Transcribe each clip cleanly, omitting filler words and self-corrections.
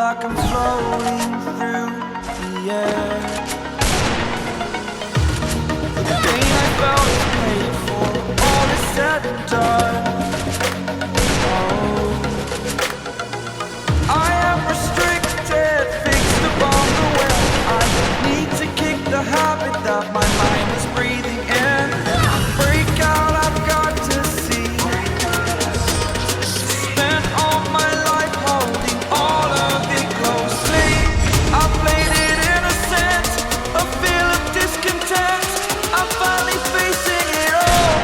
like I'm floating through the air. The pain I felt is paid for, all is said and done. Oh, I am restricted, fixed upon the web. I need to kick the habit that my mind is breathing in. Break out, I've got to see. Spent all my life holding all of it closely. I played it innocent, a feel of discontent. I'm finally facing it all,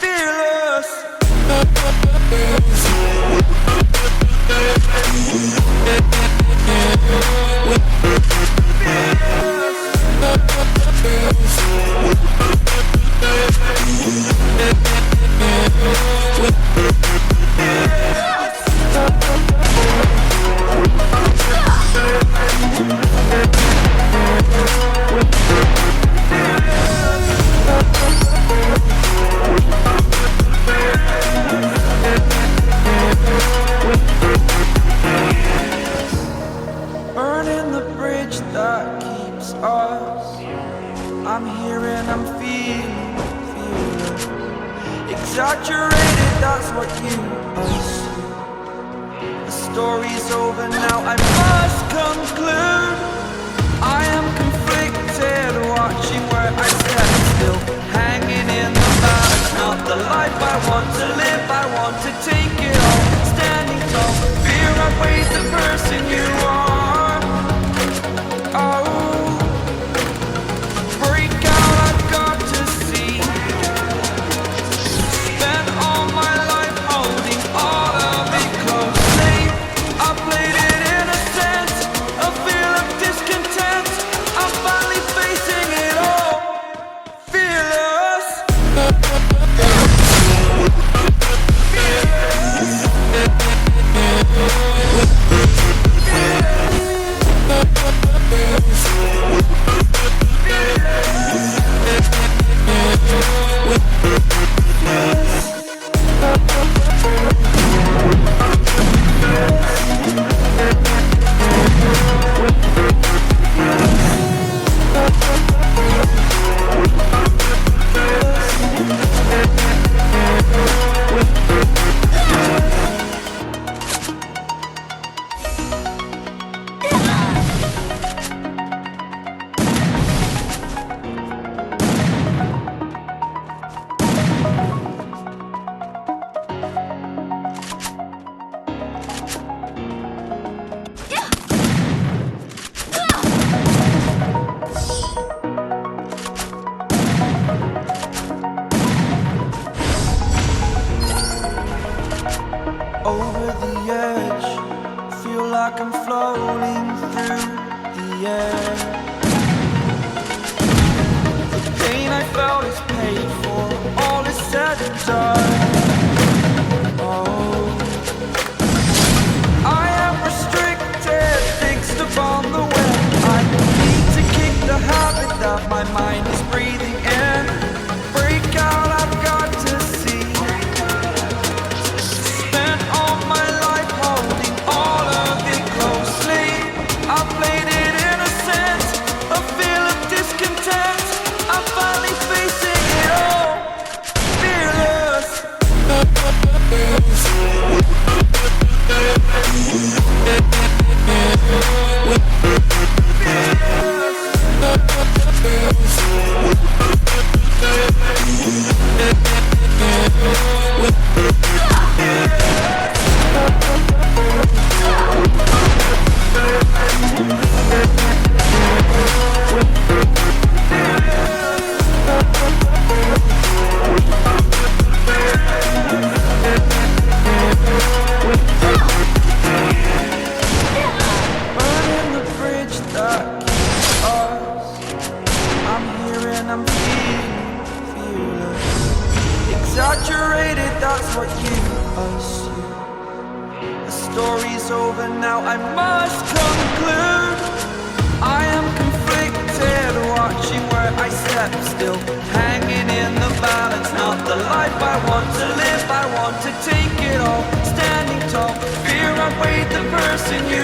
fearless. Burning the bridge that keeps us. I'm here and I'm feeling. Exaggerated, that's what you assume. The story's over now, I must conclude. I am conflicted, watching where I stand still, hanging in the balance. Not the life I want to live, I want to take it all. Standing tall, fear I weighed the person you are. Oh, break out, I've got to see. Spent all my life holding all of it closely. I played it innocent, a feel of discontent. I'm finally facing it all, fearless. Over the edge, feel like I'm floating through the air. The pain I felt is paid for, all is said and done. Oh, I am restricted, fixed upon the web. I need to kick the habit that my mind is breathing in. Break out, I've got to see. I played it innocent, a feel of discontent. I'm finally facing it all, fearless. Burning the bridge that keeps us. I'm here and I'm fearless. Exaggerated, that's what you assume. The story's over now, I must conclude. I am conflicted, watching where I step still, hanging in the balance. Not the life I want to live, I want to take it all. Standing tall, fear I weighed the person you